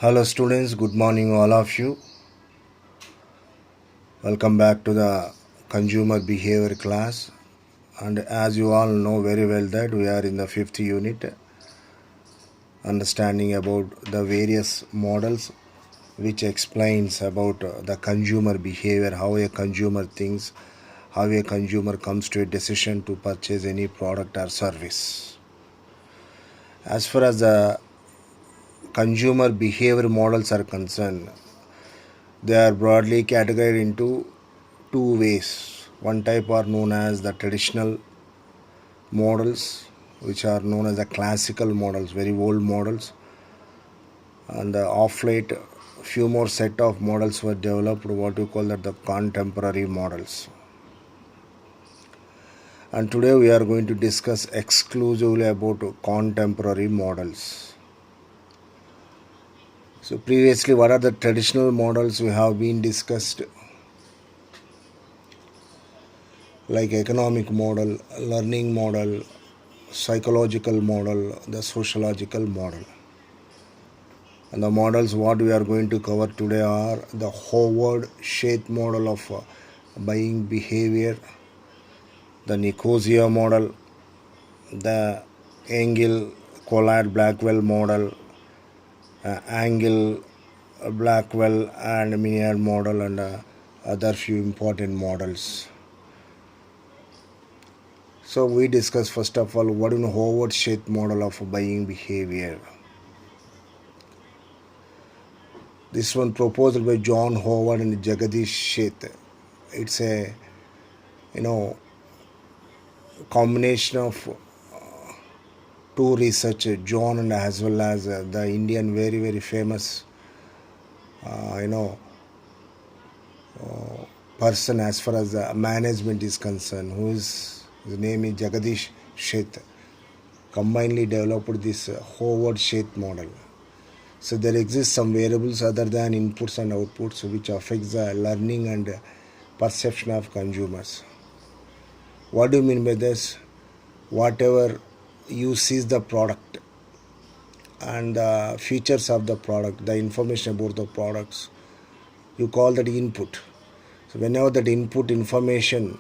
Hello students, good morning all of you. Welcome back to the consumer behavior class. And as you all know very well that we are in the fifth unit, understanding about the various models which explains about the consumer behavior, how a consumer thinks, how a consumer comes to a decision to purchase any product or service. As far as the consumer behavior models are concerned, they are broadly categorized into two ways. One type are known as the traditional models, which are known as the classical models, very old models, and off late few more set of models were developed, what we call that the contemporary models. And today we are going to discuss exclusively about contemporary models. So previously, what are the traditional models we have been discussed, like economic model, learning model, psychological model, the sociological model. And the models what we are going to cover today are the Howard Sheth model of buying behavior, the Nicosia model, the Engel Collard Blackwell model, Engel Blackwell and Minyard model, and other few important models. So we discuss first of all what is the Howard Sheth model of buying behavior. This one proposed by John Howard and Jagadish Sheth. It's a combination of two researchers, John and as well as the Indian very famous uh, you know person as far as the management is concerned, who is his name is Jagadish Sheth. Combinedly developed this Howard Sheth model. So there exist some variables other than inputs and outputs which affects the learning and perception of consumers. What do you mean by this? Whatever you see the product and the features of the product, the information about the products, you call that input. So whenever that input information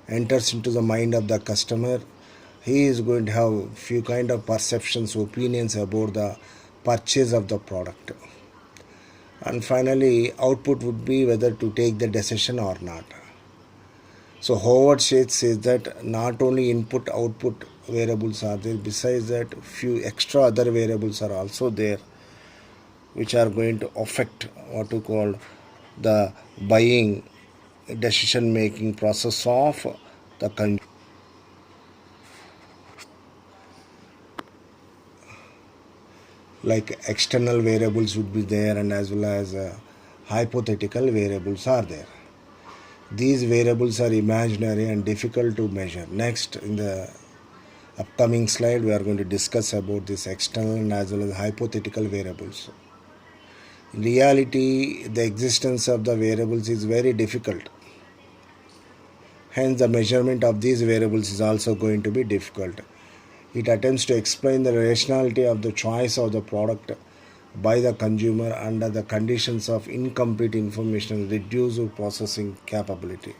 enters into the mind of the customer, he is going to have few kind of perceptions, opinions about the purchase of the product. And finally, output would be whether to take the decision or not. So Howard Sheth says that not only input output variables are there, besides that few extra other variables are also there which are going to affect what we call the buying decision making process of the consumer. Like external variables would be there, and as well as hypothetical variables are there. These variables are imaginary and difficult to measure. Next, in the upcoming slide, we are going to discuss about this external and as well as hypothetical variables. In reality, the existence of the variables is very difficult. Hence, the measurement of these variables is also going to be difficult. It attempts to explain the rationality of the choice of the product by the consumer under the conditions of incomplete information and reduced processing capability.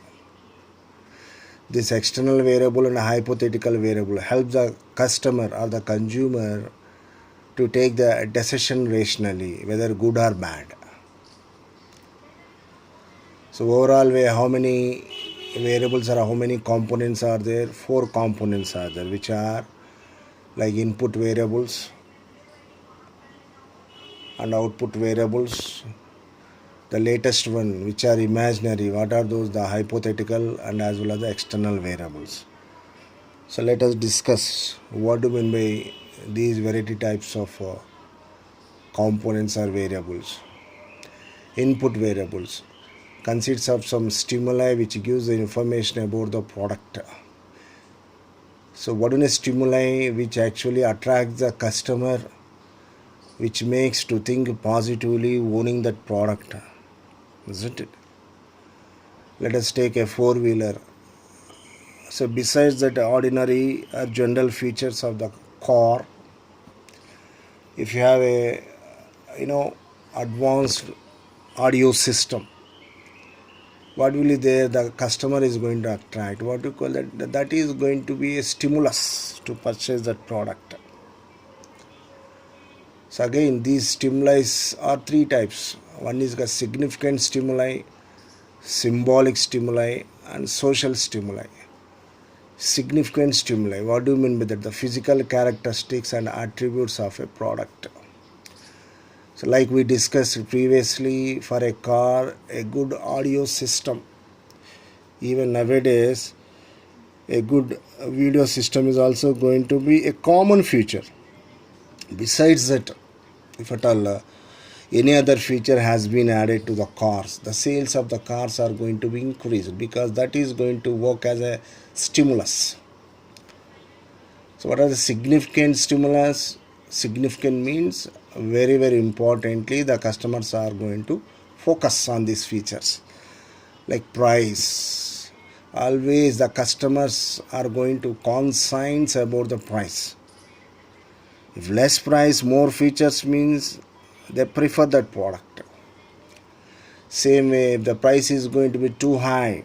This external variable and hypothetical variable helps the customer or the consumer to take the decision rationally, whether good or bad. So overall way, how many variables or how many components are there? 4 components are there, which are like input variables and output variables. The latest one, which are imaginary, what are those? The hypothetical and as well as the external variables. So let us discuss what do you mean by these variety types of components or variables. Input variables consists of some stimuli which gives the information about the product. So what is a stimuli which actually attracts the customer, which makes to think positively owning that product, isn't it? Let us take a four-wheeler. So besides that ordinary general features of the car, if you have a advanced audio system. What will be there? The customer is going to attract. What do you call that? That is going to be a stimulus to purchase that product. So again, these stimuli are three types. One is the significant stimuli, symbolic stimuli, and social stimuli. Significant stimuli. What do you mean by that? The physical characteristics and attributes of a product. So like we discussed previously, for a car, a good audio system. Even nowadays, a good video system is also going to be a common feature. Besides that, if at all any other feature has been added to the cars, the sales of the cars are going to be increased, because that is going to work as a stimulus. So what are the significant stimulus? Significant means, very very importantly, the customers are going to focus on these features, like price. Always the customers are going to conscience about the price. If less price, more features means they prefer that product. Same way, if the price is going to be too high,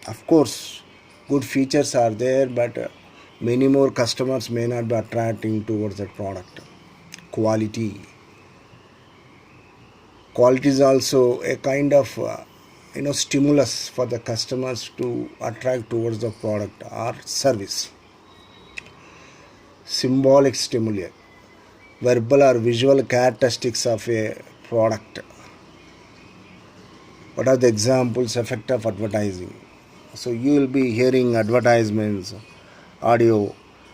of course good features are there, but many more customers may not be attracting towards that product. Quality is also a kind of stimulus for the customers to attract towards the product or service. Symbolic stimuli, verbal or visual characteristics of a product. What are the examples? Effect of advertising. So you will be hearing advertisements, audio.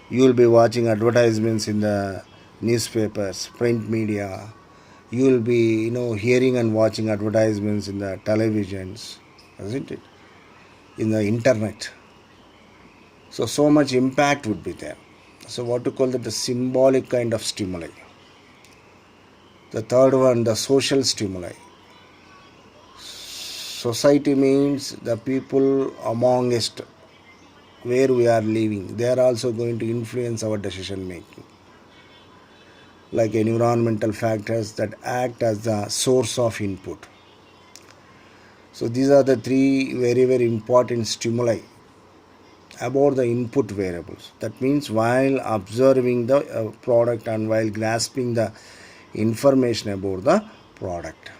You will be watching advertisements in the newspapers, print media. You will be hearing and watching advertisements in the televisions, isn't it? In the internet. So much impact would be there. So what to call that? The symbolic kind of stimuli. The third one, the social stimuli. Society means the people amongst where we are living. They are also going to influence our decision making. Like environmental factors that act as the source of input. So these are the three very very important stimuli about the input variables. That means while observing the product and while grasping the information about the product.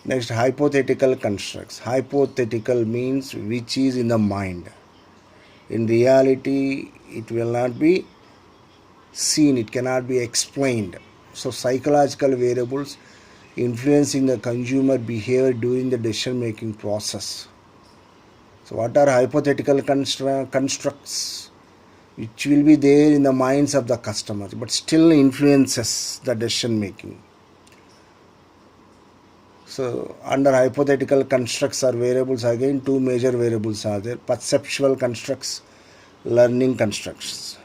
Next, hypothetical constructs. Hypothetical means which is in the mind. In reality, it will not be seen, it cannot be explained. So psychological variables influencing the consumer behavior during the decision making process. So what are hypothetical constructs? Which will be there in the minds of the customers, but still influences the decision making. So under hypothetical constructs or variables, again two major variables are there: perceptual constructs, learning constructs.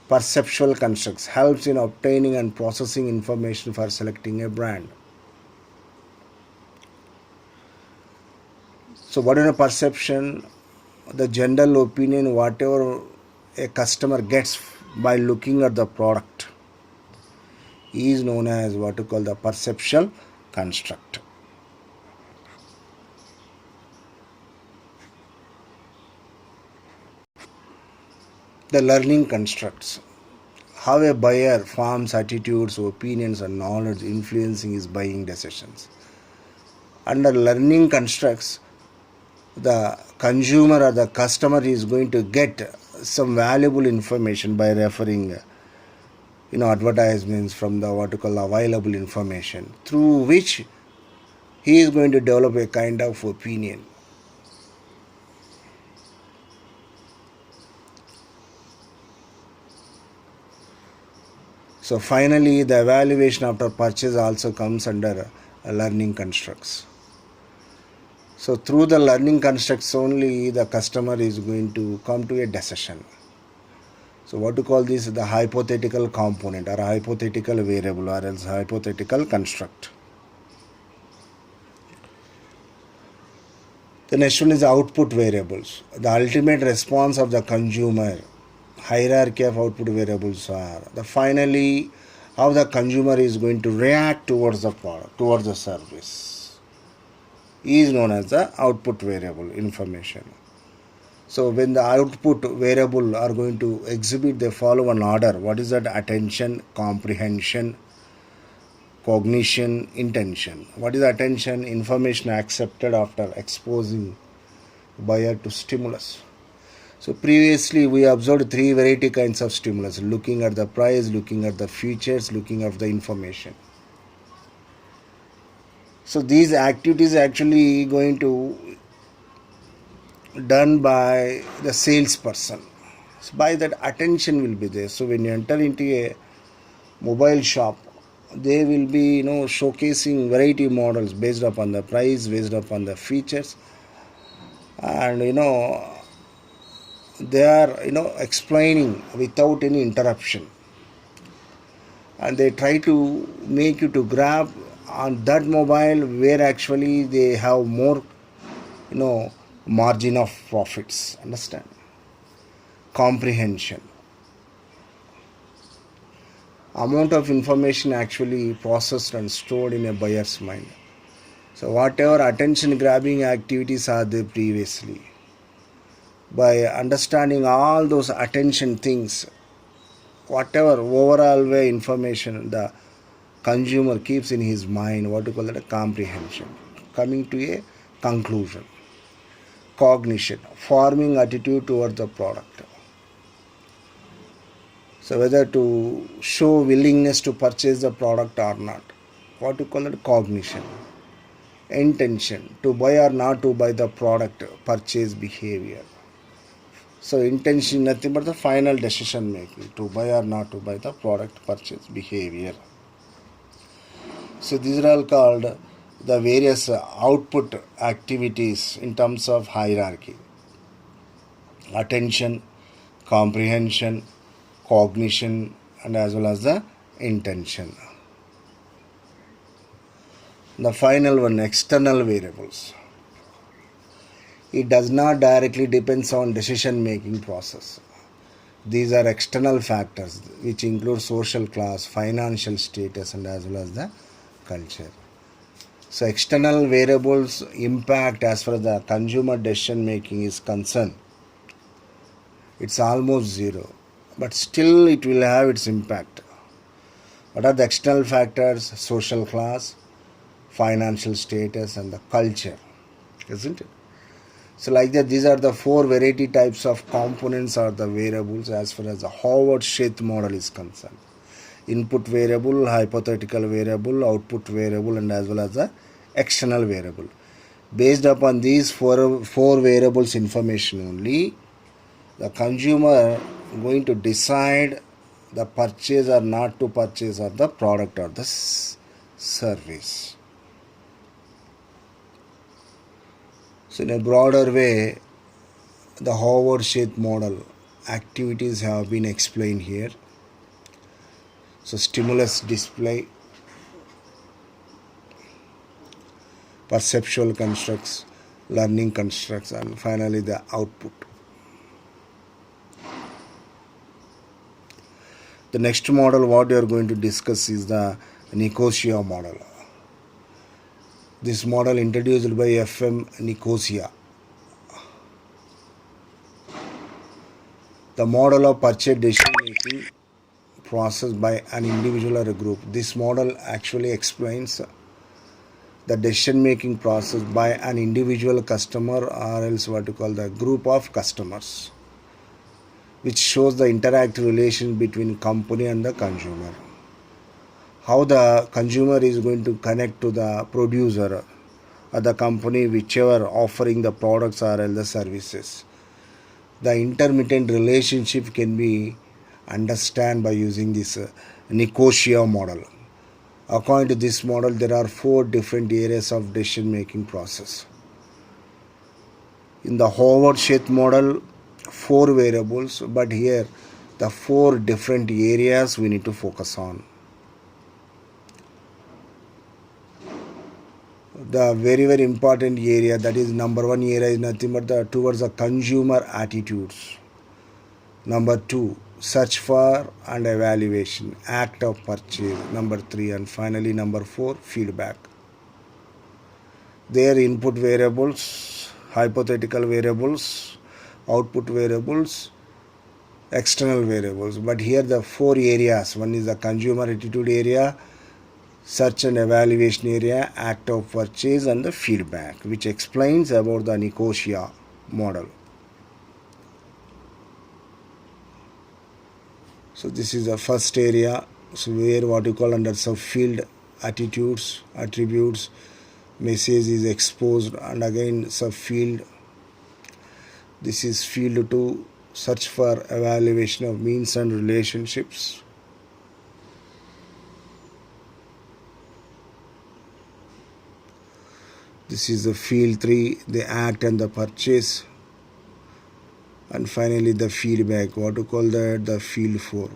Perceptual constructs helps in obtaining and processing information for selecting a brand. So what is a perception? The general opinion, whatever a customer gets by looking at the product, is known as what to call the perceptual construct. The learning constructs. How a buyer forms attitudes, opinions, and knowledge influencing his buying decisions. Under learning constructs, the consumer or the customer is going to get some valuable information by referring advertisements from the what you call available information, through which he is going to develop a kind of opinion. So finally, the evaluation after purchase also comes under learning constructs. So through the learning constructs only, the customer is going to come to a decision. So what to call this? The hypothetical component or hypothetical variable or else hypothetical construct. The next one is output variables. The ultimate response of the consumer. Hierarchy of output variables are. Finally, how the consumer is going to react towards the product, towards the service, is known as the output variable information. So when the output variable are going to exhibit, they follow an order. What is that? Attention, comprehension, cognition, intention. What is attention? Information accepted after exposing buyer to stimulus. So previously we observed three variety kinds of stimulus: looking at the price, looking at the features, looking at the information. So these activities actually going to done by the salesperson. So by that, attention will be there. So when you enter into a mobile shop, they will be showcasing variety models based upon the price, based upon the features, and they are explaining without any interruption, and they try to make you to grab on that mobile where actually they have more margin of profits. Understand? Comprehension, amount of information actually processed and stored in a buyer's mind. So whatever attention grabbing activities are there previously, by understanding all those attention things, whatever overall way information the consumer keeps in his mind, what we call it a comprehension, coming to a conclusion. Cognition, forming attitude towards the product. So whether to show willingness to purchase the product or not, what we call it cognition. Intention, to buy or not to buy the product, purchase behavior. So intention nothing but the final decision making, to buy or not to buy the product, purchase behavior. So these are all called the various output activities in terms of hierarchy: attention, comprehension, cognition, and as well as the intention. The final one, external variables. It does not directly depends on decision making process. These are external factors which include social class, financial status, and as well as the culture. So external variables impact as far as the consumer decision making is concerned. It's almost zero, but still it will have its impact. What are the external factors? Social class, financial status, and the culture, isn't it? So like that, these are the four variety types of components or the variables as far as the Howard-Schacht model is concerned. Input variable, hypothetical variable, output variable, and as well as the external variable. Based upon these four variables information only, the consumer going to decide the purchase or not to purchase of the product or the service. So in a broader way, the Howard-Schacht model activities have been explained here. So stimulus display, perceptual constructs, learning constructs, and finally the output. The next model what we are going to discuss is the Nicosia model. This model introduced by F.M. Nicosia. The model of purchase decision making process by an individual or a group. This model actually explains the decision making process by an individual customer or else what you call the group of customers, which shows the interactive relation between company and the consumer. How the consumer is going to connect to the producer or the company whichever offering the products or the services. The intermittent relationship can be understood by using this Nicosia model. According to this model, there are four different areas of decision making process. In the Howard-Schacht model, four variables, but here the four different areas we need to focus on. The very, very important area, that is number one area, is nothing but towards the consumer attitudes. Number two, search for and evaluation, act of purchase, number 3, and finally number 4, feedback. Their input variables, hypothetical variables, output variables, external variables. But here the 4 areas, one is the consumer attitude area, search and evaluation area, act of purchase, and the feedback, which explains about the Nicosia model. So this is the first area, so where what you call under subfield attitudes, attributes, message is exposed, and again subfield. This is field 2, search for evaluation of means and relationships. This is the field 3, the act and the purchase. And finally the feedback, what to call that, the field 4.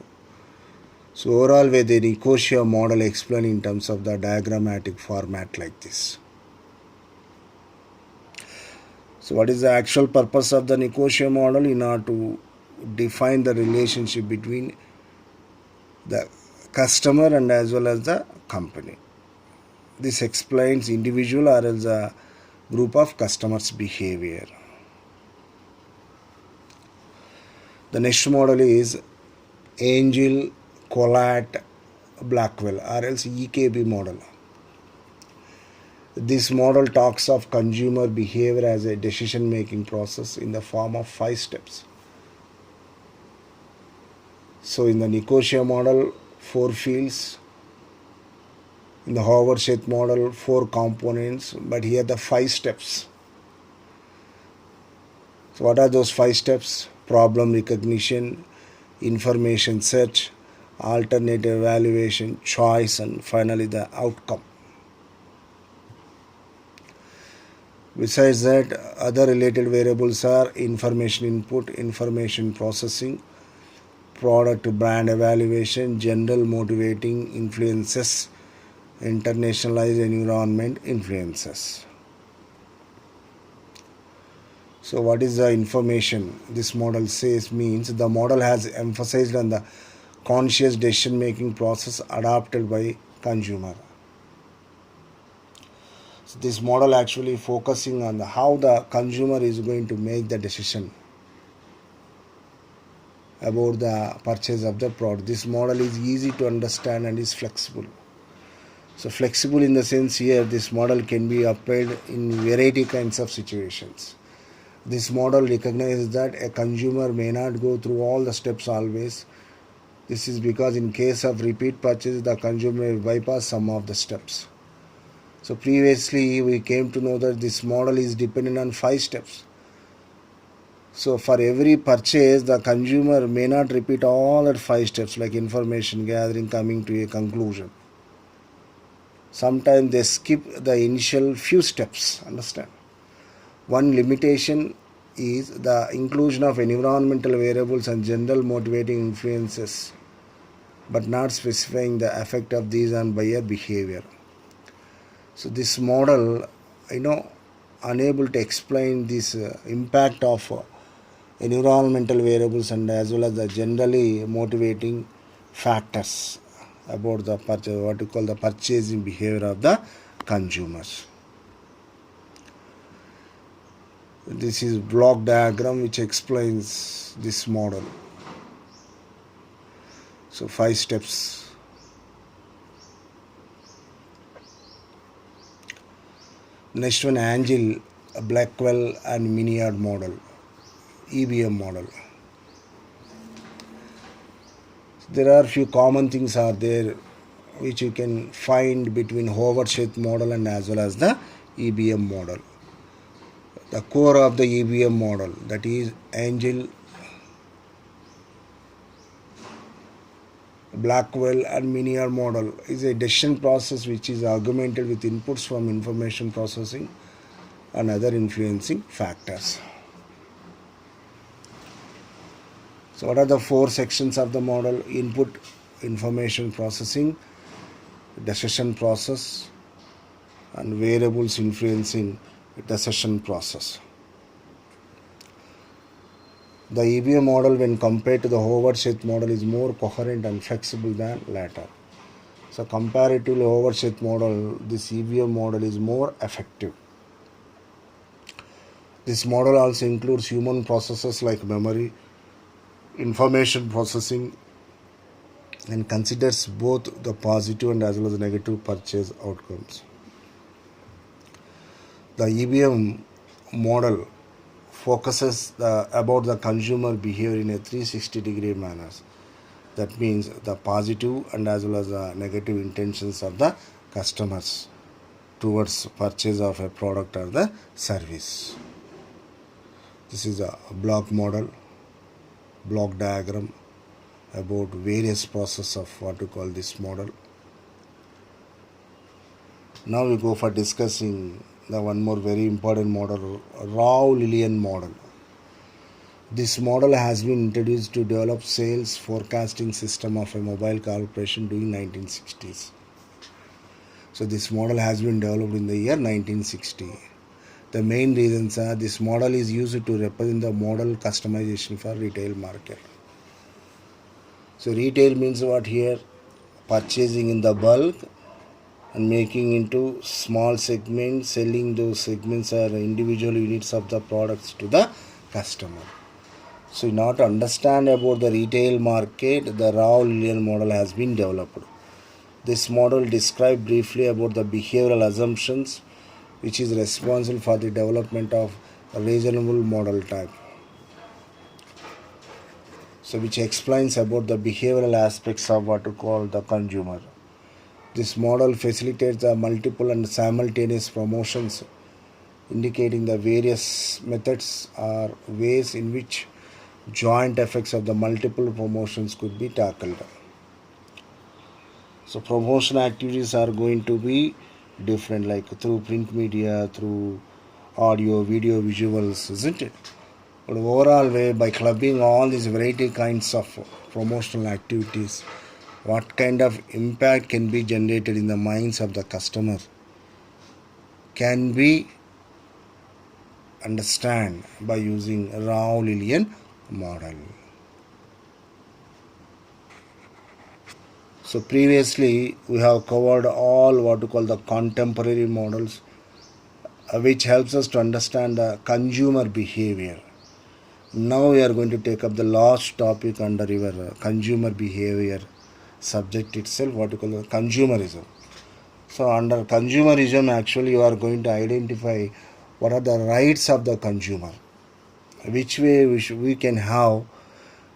So overall way the Nicosia model explained in terms of the diagrammatic format like this. So what is the actual purpose of the Nicosia model? In order to define the relationship between the customer and as well as the company. This explains individual or else a group of customers' behavior. The next model is Angel, Collat, Blackwell or else EKB model. This model talks of consumer behavior as a decision making process in the form of 5 steps. So in the Nicosia model, 4 fields. In the Howard-Scheth model, 4 components, but here the 5 steps. So what are those 5 steps? Problem recognition, information search, alternative evaluation, choice, and finally the outcome. Besides that, other related variables are information input, information processing, product brand evaluation, general motivating influences, internationalized environment influences. So what is the information? This model says means the model has emphasized on the conscious decision making process adopted by consumer. So this model actually focusing on how the consumer is going to make the decision about the purchase of the product. This model is easy to understand and is flexible. So flexible in the sense here this model can be applied in variety kinds of situations. This model recognizes that a consumer may not go through all the steps always. This is because in case of repeat purchase the consumer may bypass some of the steps. So previously we came to know that this model is dependent on 5 steps. So for every purchase the consumer may not repeat all that 5 steps like information gathering, coming to a conclusion. Sometimes they skip the initial few steps, understand. One limitation is the inclusion of environmental variables and general motivating influences, but not specifying the effect of these on buyer behavior. So this model, unable to explain this impact of environmental variables and as well as the generally motivating factors about the what we call the purchasing behavior of the consumers. This is block diagram which explains this model. So 5 steps. Next one, Angel, Blackwell and Miniard model, EBM model. There are few common things are there which you can find between Howard-Scheth model and as well as the EBM model. The core of the EBM model, that is Angel, Blackwell and Miniard model, is a decision process which is augmented with inputs from information processing and other influencing factors. So what are the 4 sections of the model? Input, information processing, decision process, and variables influencing decision process. The EBM model, when compared to the Howard-Scheth model, is more coherent and flexible than latter. So comparatively Howard-Scheth model, this EBM model is more effective. This model also includes human processes like memory, information processing, and considers both the positive and as well as the negative purchase outcomes. The EBM model focuses about the consumer behavior in a 360-degree manner. That means the positive and as well as the negative intentions of the customers towards purchase of a product or the service. This is a block model, block diagram about various process of what to call this model. Now we go for discussing the one more very important model, Rao-Lillian model. This model has been introduced to develop sales forecasting system of a mobile corporation during 1960s. So this model has been developed in the year 1960. The main reasons are this model is used to represent the model customization for retail market. So retail means what here? Purchasing in the bulk and making into small segments, selling those segments or individual units of the products to the customer. So in order to understand about the retail market, the Rao-Lillian model has been developed. This model describes briefly about the behavioral assumptions which is responsible for the development of a reasonable model type. So which explains about the behavioral aspects of what to call the consumer. This model facilitates the multiple and simultaneous promotions, indicating the various methods or ways in which joint effects of the multiple promotions could be tackled. So promotion activities are going to be different, like through print media, through audio, video, visuals, isn't it? But overall way, by clubbing all these variety kinds of promotional activities, what kind of impact can be generated in the minds of the customer can be understand by using Rao-Lillian model. So previously we have covered all what to call the contemporary models, which helps us to understand the consumer behavior. Now we are going to take up the last topic under your consumer behavior subject itself, what you call the consumerism. So under consumerism, actually you are going to identify what are the rights of the consumer, which way we can have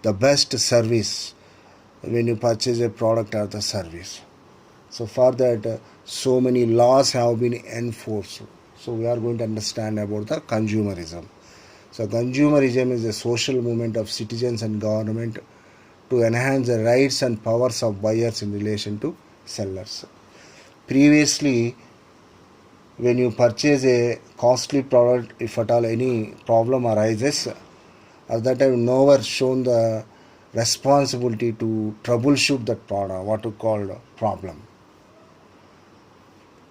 the best service when you purchase a product or the service. So for that, so many laws have been enforced. So we are going to understand about the consumerism. So consumerism is a social movement of citizens and government to enhance the rights and powers of buyers in relation to sellers. Previously, when you purchase a costly product, if at all any problem arises, at that time no one shown the responsibility to troubleshoot that product, what you call problem.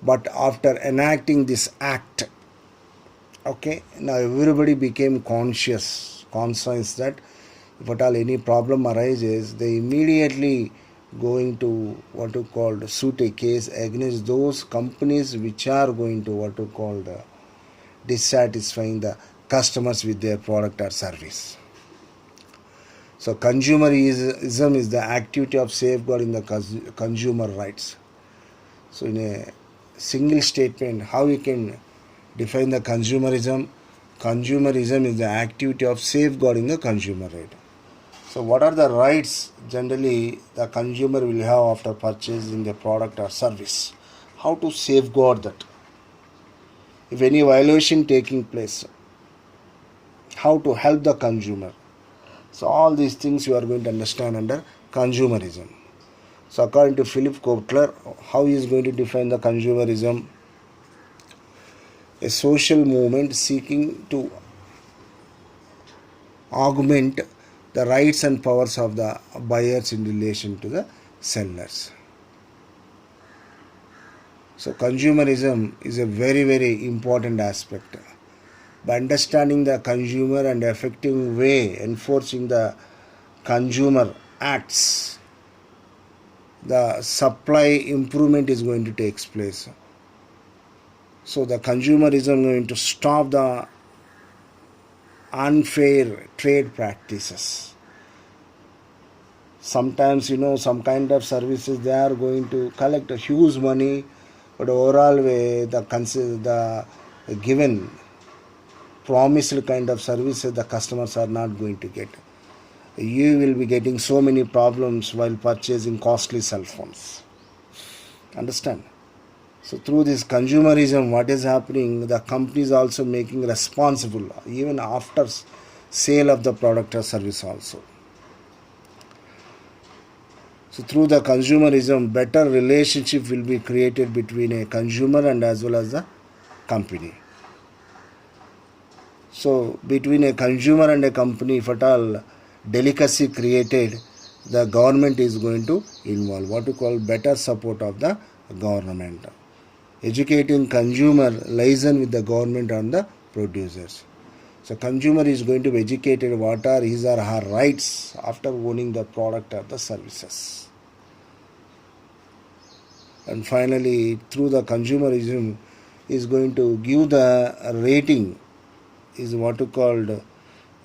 But after enacting this act, okay, now everybody became conscious that if at all any problem arises, they immediately going to what to call suit a case against those companies which are going to what to call the dissatisfying the customers with their product or service. So consumerism is the activity of safeguarding the consumer rights. So in a single statement, how you can define the consumerism? Consumerism is the activity of safeguarding the consumer right. So what are the rights generally the consumer will have after purchasing the product or service? How to safeguard that? If any violation taking place, how to help the consumer? So all these things you are going to understand under consumerism. So according to Philip Kotler, how he is going to define the consumerism? A social movement seeking to augment the rights and powers of the buyers in relation to the sellers. So consumerism is a very, very important aspect. By understanding the consumer and effective way enforcing the consumer acts, the supply improvement is going to take place. So the consumerism is going to stop the unfair trade practices. Sometimes, some kind of services they are going to collect a huge money, but overall way the given promised kind of services the customers are not going to get. You will be getting so many problems while purchasing costly cell phones. Understand? So through this consumerism, what is happening, the company is also making responsible even after sale of the product or service also. So through the consumerism, better relationship will be created between a consumer and as well as the company. So between a consumer and a company, if at all delicacy created, the government is going to involve, what we call better support of the government. Educating consumer liaison with the government and the producers. So consumer is going to be educated what are his or her rights after owning the product or the services. And finally, through the consumerism is going to give the rating, is what you called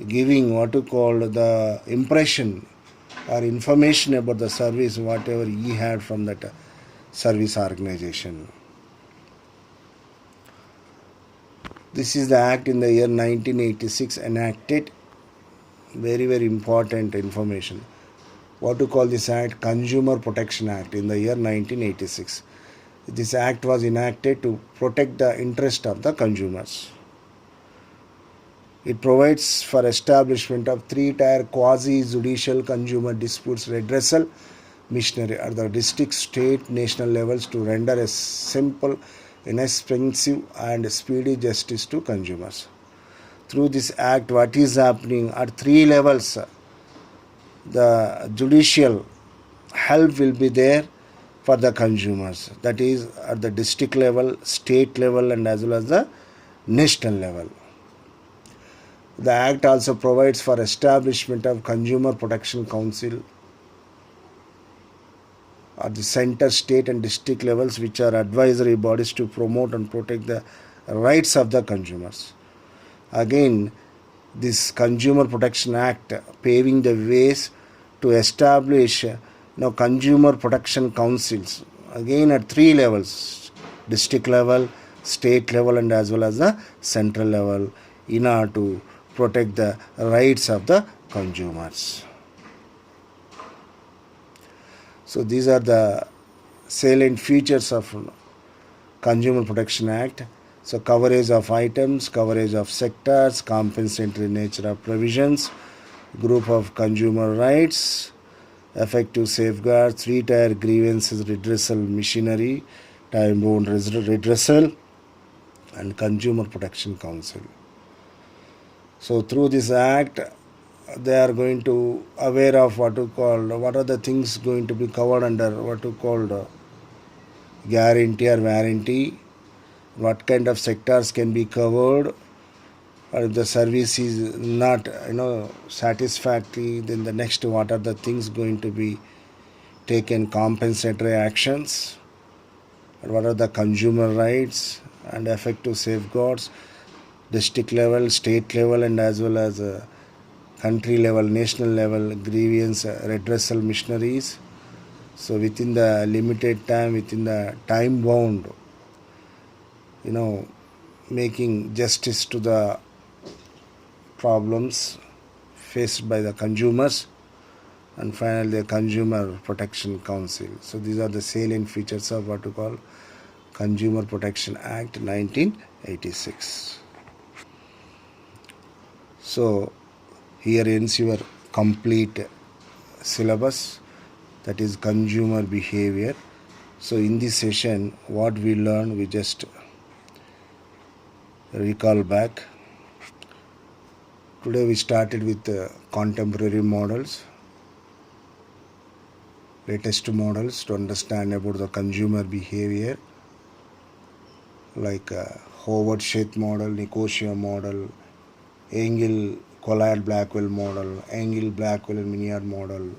giving what you called the impression or information about the service whatever he had from that service organization. This is the act in the year 1986 enacted. Very, very important information. What to call this act? Consumer Protection Act in the year 1986. This act was enacted to protect the interest of the consumers. It provides for establishment of three-tier quasi-judicial consumer disputes redressal machinery at the district, state, national levels to render a simple, inexpensive and speedy justice to consumers. Through this act, what is happening at three levels, the judicial help will be there for the consumers. That is at the district level, state level and as well as the national level. The act also provides for establishment of Consumer Protection Council at the center, state and district levels, which are advisory bodies to promote and protect the rights of the consumers. Again, this Consumer Protection Act paving the ways to establish consumer protection councils, again at three levels, district level, state level and as well as the central level, in order to protect the rights of the consumers. So these are the salient features of Consumer Protection Act. So coverage of items, coverage of sectors, compensatory nature of provisions, group of consumer rights, effective safeguards, three-tier grievances redressal machinery, time-bound redressal, and Consumer Protection Council. So through this act, they are going to aware of what are the things going to be covered under what you called guarantee or warranty, what kind of sectors can be covered, or if the service is not satisfactory, then the next what are the things going to be taken, compensatory actions, and what are the consumer rights and effective safeguards, district level, state level and as well as country level, national level grievance redressal machineries. So within the limited time, within the time bound, making justice to the problems faced by the consumers, and finally the Consumer Protection Council. So these are the salient features of what we call Consumer Protection Act 1986. So here ends your complete syllabus, that is consumer behavior. So in this session what we learned, we just recall back. Today we started with contemporary models, latest models to understand about the consumer behavior, like Howard Sheth model, Nicosia model, Engel Collard Blackwell model, Engel Blackwell and Miniard model,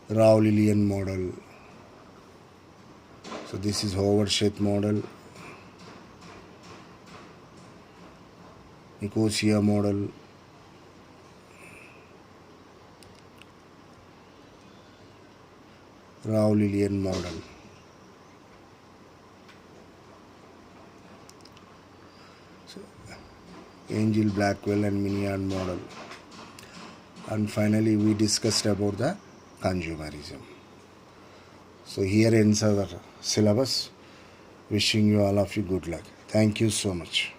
Rao Lillian model. So this is Howard Sheth model, Nicosia model, Rao Lillian model. So, Angel Blackwell and Miniard model. And finally we discussed about the consumerism. So here ends our syllabus. Wishing you all of you good luck. Thank you so much.